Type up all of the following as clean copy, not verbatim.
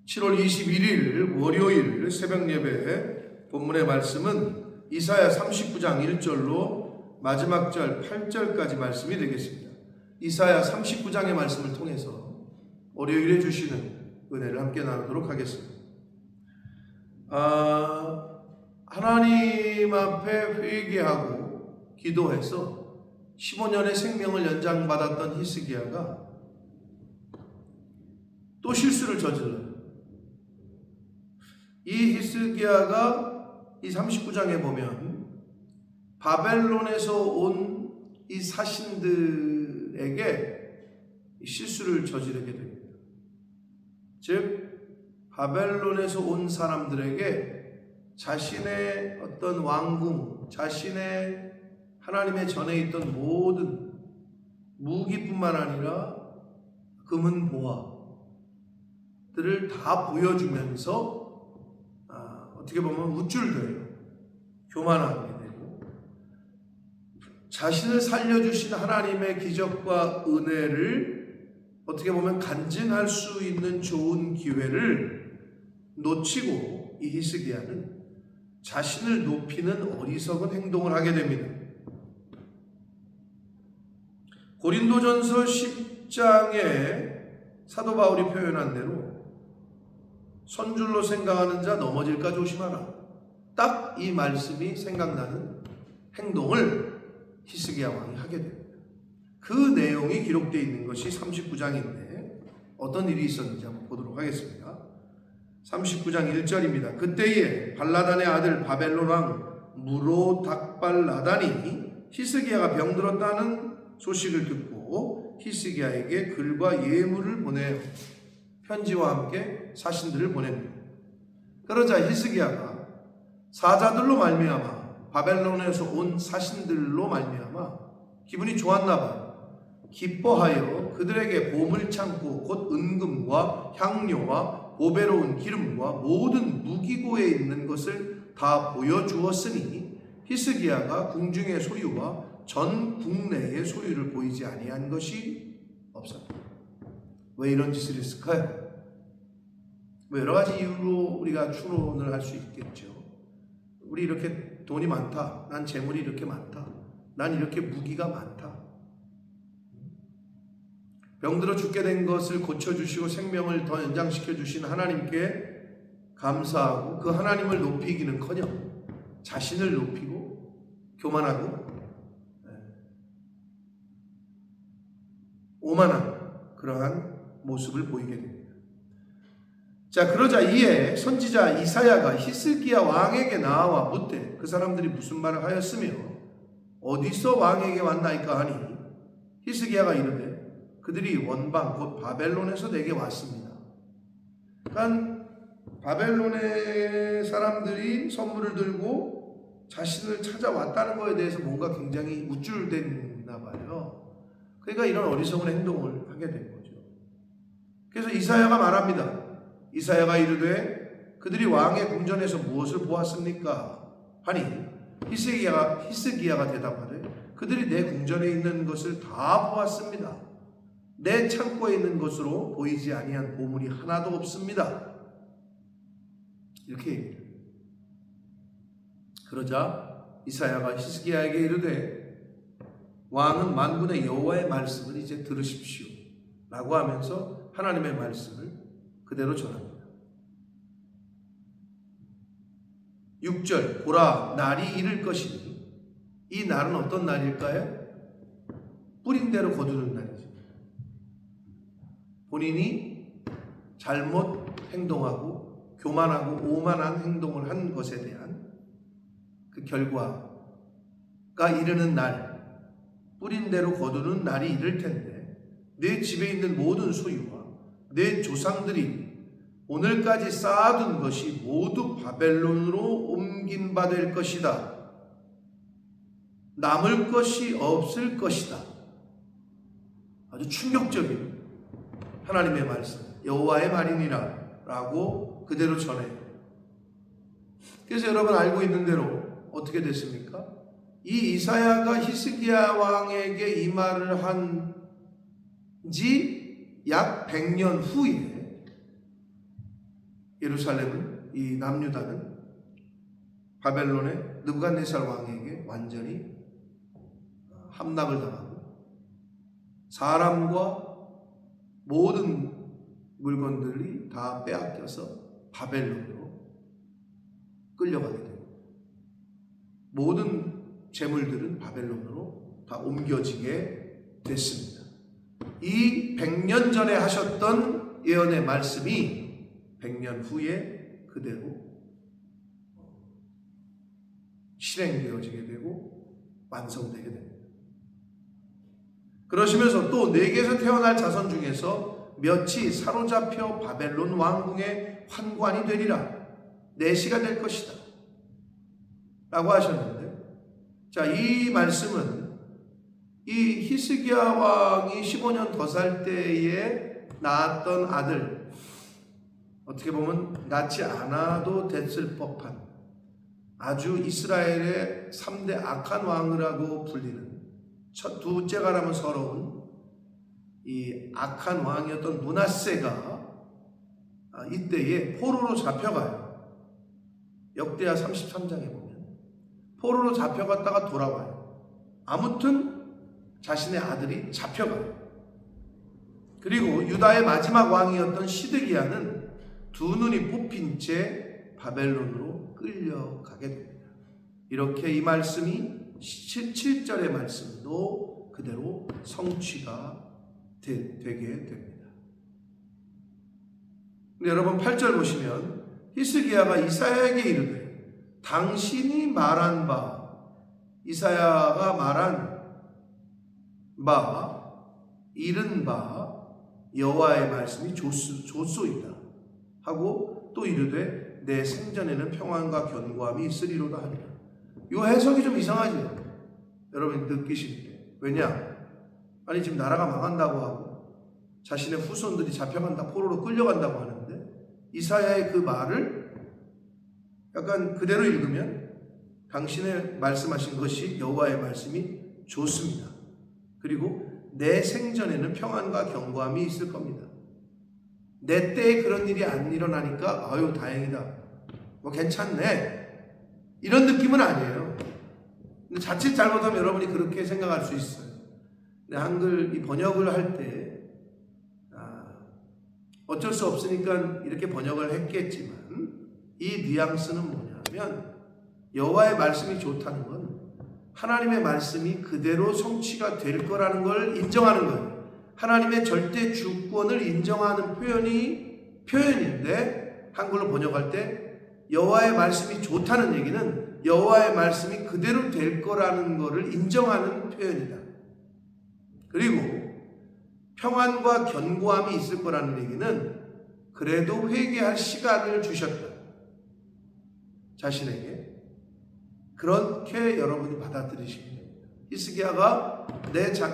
7월 21일 월요일 새벽 예배 본문의 말씀은 이사야 39장 1절로 마지막 절 8절까지 말씀이 되겠습니다. 이사야 39장의 말씀을 통해서 월요일에 주시는 은혜를 함께 나누도록 하겠습니다. 하나님 앞에 회개하고 기도해서 15년의 생명을 연장받았던 히스기야가 또 실수를 저질러요. 이 히스기야가 이 39장에 보면 바벨론에서 온 이 사신들에게 실수를 저지르게 됩니다. 즉 바벨론에서 온 사람들에게 자신의 어떤 왕궁, 자신의 하나님의 전에 있던 모든 무기뿐만 아니라 금은 보화들을 다 보여주면서 어떻게 보면 우쭐대요. 교만하게 되고 자신을 살려주신 하나님의 기적과 은혜를 어떻게 보면 간증할 수 있는 좋은 기회를 놓치고 이 히스기야는 자신을 높이는 어리석은 행동을 하게 됩니다. 고린도전서 10장에 사도 바울이 표현한 대로 선줄로 생각하는 자 넘어질까 조심하라. 딱 이 말씀이 생각나는 행동을 히스기야 왕이 하게 됩니다. 그 내용이 기록되어 있는 것이 39장인데 어떤 일이 있었는지 한번 보도록 하겠습니다. 39장 1절입니다. 그때에 발라단의 아들 바벨론 왕 무로닥발라단이 히스기야가 병들었다는 소식을 듣고 히스기야에게 글과 예물을 보내요. 편지와 함께 사신들을 보냅니다. 그러자 히스기야가 사자들로 말미암아 바벨론에서 온 사신들로 말미암아 기분이 좋았나 봐요. 기뻐하여 그들에게 보물창고 곧 은금과 향료와 보배로운 기름과 모든 무기고에 있는 것을 다 보여주었으니 히스기야가 궁중의 소유와 전 국내의 소유를 보이지 아니한 것이 없었다. 왜 이런 짓을 했을까요? 뭐 여러 가지 이유로 우리가 추론을 할 수 있겠죠. 우리 이렇게 돈이 많다. 난 재물이 이렇게 많다. 난 이렇게 무기가 많다. 병들어 죽게 된 것을 고쳐주시고 생명을 더 연장시켜 주신 하나님께 감사하고 그 하나님을 높이기는커녕 자신을 높이고 교만하고 오만한 그러한 모습을 보이게 됩니다. 자, 그러자 이에 선지자 이사야가 히스기야 왕에게 나와 묻되 그 사람들이 무슨 말을 하였으며 어디서 왕에게 왔나이까 하니 히스기야가 이르되 그들이 원방 곧 바벨론에서 내게 왔습니다. 그러니까 바벨론의 사람들이 선물을 들고 자신을 찾아왔다는 것에 대해서 뭔가 굉장히 우쭐댔나 봐요. 그러니까 이런 어리석은 행동을 하게 된 거죠. 그래서 이사야가 말합니다. 이사야가 이르되 그들이 왕의 궁전에서 무엇을 보았습니까? 하니 히스기야가 대답하되 그들이 내 궁전에 있는 것을 다 보았습니다. 내 창고에 있는 것으로 보이지 아니한 보물이 하나도 없습니다. 이렇게 얘기해요. 그러자 이사야가 히스기야에게 이르되 왕은 만군의 여호와의 말씀을 이제 들으십시오 라고 하면서 하나님의 말씀을 그대로 전합니다. 6절 보라 날이 이를 것이니 이 날은 어떤 날일까요? 뿌린 대로 거두는 날이죠. 본인이 잘못 행동하고 교만하고 오만한 행동을 한 것에 대한 그 결과가 이르는 날, 뿌린 대로 거두는 날이 이를 텐데 내 집에 있는 모든 소유와 내 조상들이 오늘까지 쌓아둔 것이 모두 바벨론으로 옮긴 바 될 것이다. 남을 것이 없을 것이다. 아주 충격적인 하나님의 말씀, 여호와의 말이니라 라고 그대로 전해요. 그래서 여러분 알고 있는 대로 어떻게 됐습니까? 이 이사야가 히스기야 왕에게 이 말을 한 지 약 100년 후에 예루살렘은, 이 남유다는 바벨론의 느부갓네살 왕에게 완전히 함락을 당하고 사람과 모든 물건들이 다 빼앗겨서 바벨론으로 끌려가게 되고 모든 재물들은 바벨론으로 다 옮겨지게 됐습니다. 이 100년 전에 하셨던 예언의 말씀이 100년 후에 그대로 실행되어지게 되고 완성되게 됩니다. 그러시면서 또 네게에서 태어날 자손 중에서 몇이 사로잡혀 바벨론 왕궁의 환관이 되리라. 내시가 될 것이다 라고 하셨는데, 자, 이 말씀은 이 히스기야 왕이 15년 더 살 때에 낳았던 아들, 어떻게 보면 낳지 않아도 됐을 법한 아주 이스라엘의 3대 악한 왕이라고 불리는, 둘째가라면 서러운 이 악한 왕이었던 므낫세가 이때에 포로로 잡혀가요. 역대하 33장에 보면 포로로 잡혀갔다가 돌아와요. 아무튼 자신의 아들이 잡혀가요. 그리고 유다의 마지막 왕이었던 시드기야는 두 눈이 뽑힌 채 바벨론으로 끌려가게 됩니다. 이렇게 이 말씀이 7절의 말씀도 그대로 성취가 되게 됩니다. 근데 여러분 8절 보시면 히스기야가 이사야에게 이르되 당신이 말한 바, 이사야가 말한 바, 이른 바 여호와의 말씀이 좋소이다 하고 또 이르되 내 생전에는 평안과 견고함이 있으리로다 하니라. 이 해석이 좀 이상하죠? 여러분이 느끼실 때. 왜냐? 아니 지금 나라가 망한다고 하고 자신의 후손들이 잡혀간다, 포로로 끌려간다고 하는데 이사야의 그 말을 약간 그대로 읽으면 당신의 말씀하신 것이 여호와의 말씀이 좋습니다. 그리고 내 생전에는 평안과 견고함이 있을 겁니다. 내 때에 그런 일이 안 일어나니까 아유 다행이다, 뭐 괜찮네, 이런 느낌은 아니에요. 근데 자칫 잘못하면 여러분이 그렇게 생각할 수 있어요. 근데 한글 이 번역을 할 때 어쩔 수 없으니까 이렇게 번역을 했겠지만 이 뉘앙스는 뭐냐면 여호와의 말씀이 좋다는 건 하나님의 말씀이 그대로 성취가 될 거라는 걸 인정하는 거예요. 하나님의 절대 주권을 인정하는 표현인데 한글로 번역할 때 여호와의 말씀이 좋다는 얘기는 여호와의 말씀이 그대로 될 거라는 것을 인정하는 표현이다. 그리고 평안과 견고함이 있을 거라는 얘기는 그래도 회개할 시간을 주셨다. 자신에게. 그렇게 여러분이 받아들이시면 됩니다. 히스기야가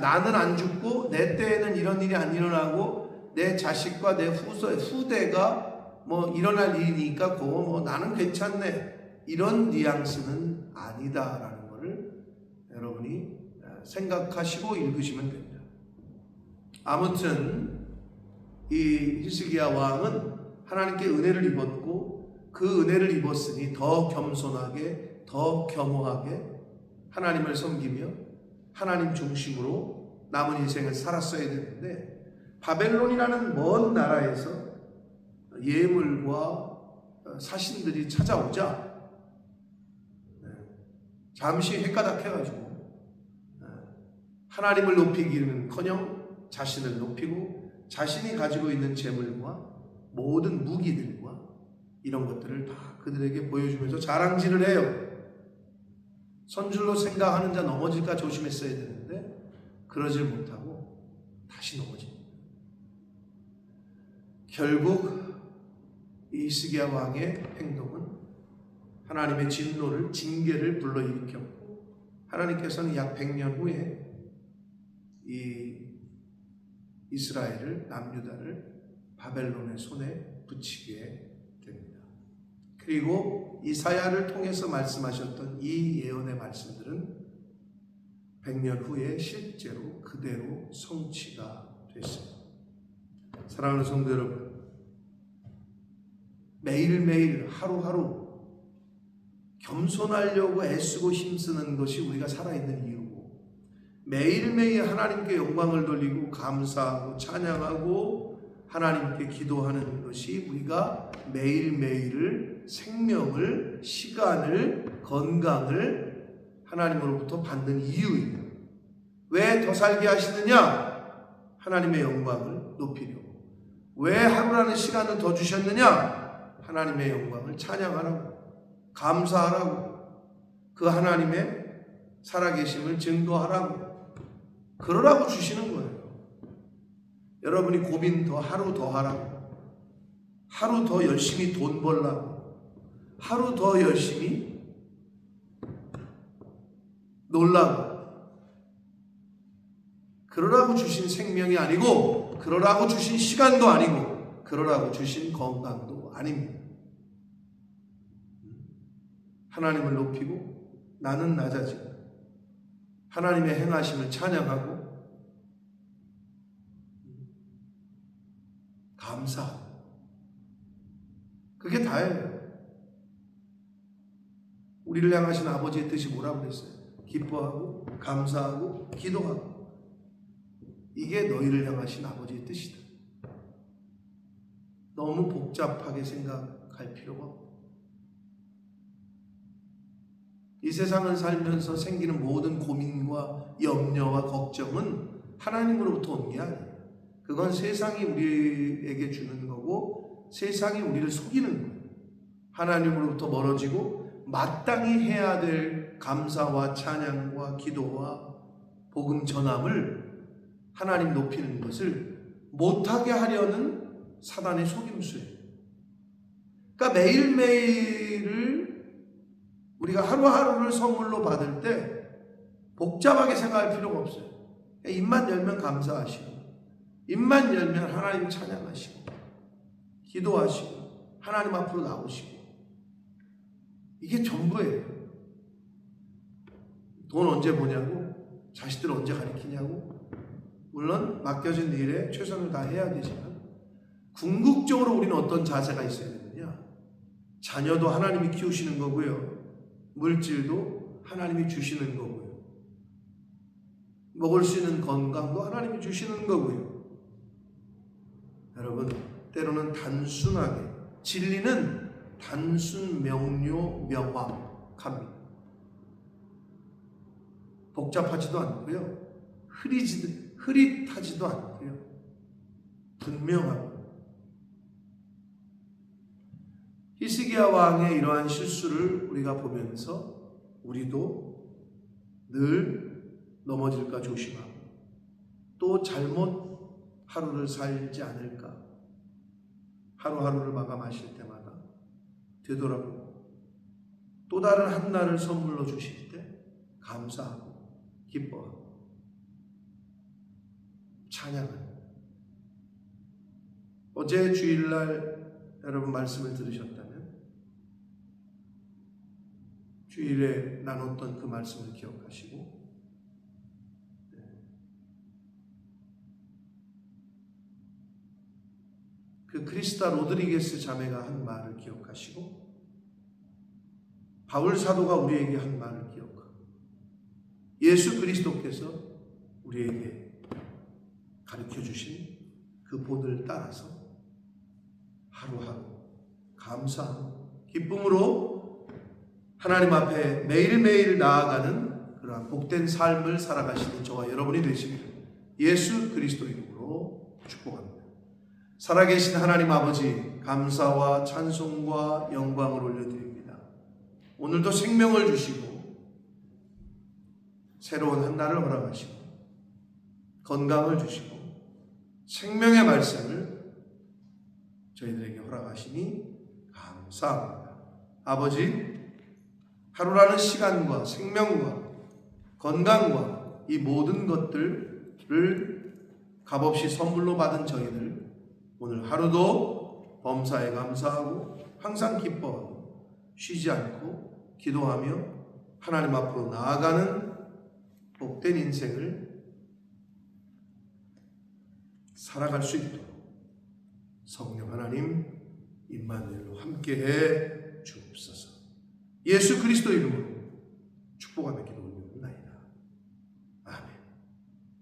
나는 안 죽고 내 때에는 이런 일이 안 일어나고 내 자식과 내 후대가 뭐 일어날 일이니까 뭐 나는 괜찮네, 이런 뉘앙스는 아니다라는 것을 여러분이 생각하시고 읽으시면 됩니다. 아무튼 이 히스기야 왕은 하나님께 은혜를 입었고 그 은혜를 입었으니 더 겸손하게, 더 겸허하게 하나님을 섬기며 하나님 중심으로 남은 인생을 살았어야 되는데 바벨론이라는 먼 나라에서 예물과 사신들이 찾아오자 잠시 헷가닥해가지고 하나님을 높이기는커녕 자신을 높이고 자신이 가지고 있는 재물과 모든 무기들과 이런 것들을 다 그들에게 보여주면서 자랑질을 해요. 선줄로 생각하는 자 넘어질까 조심했어야 되는데 그러질 못하고 다시 넘어집니다. 결국 이 히스기야 왕의 행동은 하나님의 진노를, 징계를 불러일으켰고 하나님께서는 약 100년 후에 이 이스라엘을, 남유다를 바벨론의 손에 붙이게 됩니다. 그리고 이사야를 통해서 말씀하셨던 이 예언의 말씀들은 100년 후에 실제로 그대로 성취가 됐습니다. 사랑하는 성도 여러분, 매일매일 하루하루 겸손하려고 애쓰고 힘쓰는 것이 우리가 살아있는 이유고, 매일매일 하나님께 영광을 돌리고 감사하고 찬양하고 하나님께 기도하는 것이 우리가 매일매일을 생명을, 시간을, 건강을 하나님으로부터 받는 이유예요. 왜 더 살게 하시느냐? 하나님의 영광을 높이려고. 왜 하루라는 시간을 더 주셨느냐? 하나님의 영광을 찬양하라고, 감사하라고, 그 하나님의 살아계심을 증거하라고, 그러라고 주시는 거예요. 여러분이 고민 더 하루 더 하라고, 하루 더 열심히 돈 벌라고, 하루 더 열심히 놀라고, 그러라고 주신 생명이 아니고, 그러라고 주신 시간도 아니고, 그러라고 주신 건강도 아닙니다. 하나님을 높이고 나는 낮아지고 하나님의 행하심을 찬양하고 감사하고, 그게 다예요. 우리를 향하신 아버지의 뜻이 뭐라고 그랬어요? 기뻐하고 감사하고 기도하고. 이게 너희를 향하신 아버지의 뜻이다. 너무 복잡하게 생각할 필요가 없고, 이 세상을 살면서 생기는 모든 고민과 염려와 걱정은 하나님으로부터 온 게 아니에요. 그건 세상이 우리에게 주는 거고, 세상이 우리를 속이는 거예요. 하나님으로부터 멀어지고 마땅히 해야 될 감사와 찬양과 기도와 복음 전함을, 하나님 높이는 것을 못하게 하려는 사단의 속임수예요. 그러니까 매일매일을 우리가 하루하루를 선물로 받을 때 복잡하게 생각할 필요가 없어요. 입만 열면 감사하시고, 입만 열면 하나님 찬양하시고, 기도하시고, 하나님 앞으로 나오시고, 이게 전부예요. 돈 언제 보냐고, 자식들 언제 가르치냐고, 물론 맡겨진 일에 최선을 다해야 되지만, 궁극적으로 우리는 어떤 자세가 있어야 되느냐? 자녀도 하나님이 키우시는 거고요, 물질도 하나님이 주시는 거고요, 먹을 수 있는 건강도 하나님이 주시는 거고요. 여러분, 때로는 단순하게, 진리는 단순 명료 명확합니다. 복잡하지도 않고요, 흐릿하지도 않고요, 분명하고. 히스기야 왕의 이러한 실수를 우리가 보면서 우리도 늘 넘어질까 조심하고, 또 잘못 하루를 살지 않을까, 하루하루를 마감하실 때마다 되돌아보고, 또 다른 한 날을 선물로 주실 때 감사하고 기뻐하고 찬양하고. 어제 주일날 여러분 말씀을 들으셨다면 주일에 나눴던 그 말씀을 기억하시고, 그 크리스타 로드리게스 자매가 한 말을 기억하시고, 바울 사도가 우리에게 한 말을 기억하고, 예수 그리스도께서 우리에게 가르쳐 주신 그 본을 따라서 하루하루 감사하고 기쁨으로 하나님 앞에 매일매일 나아가는 그러한 복된 삶을 살아가시는 저와 여러분이 되시기를 예수 그리스도 이름으로 축복합니다. 살아계신 하나님 아버지, 감사와 찬송과 영광을 올려드립니다. 오늘도 생명을 주시고 새로운 한 날을 허락하시고 건강을 주시고 생명의 말씀을 저희들에게 허락하시니 감사합니다. 아버지, 하루라는 시간과 생명과 건강과 이 모든 것들을 값없이 선물로 받은 저희들, 오늘 하루도 범사에 감사하고 항상 기뻐하고 쉬지 않고 기도하며 하나님 앞으로 나아가는 복된 인생을 살아갈 수 있도록 성령 하나님 임마누엘로 함께해 주옵소서. 예수 그리스도 이름으로 축복하며 기도합니다.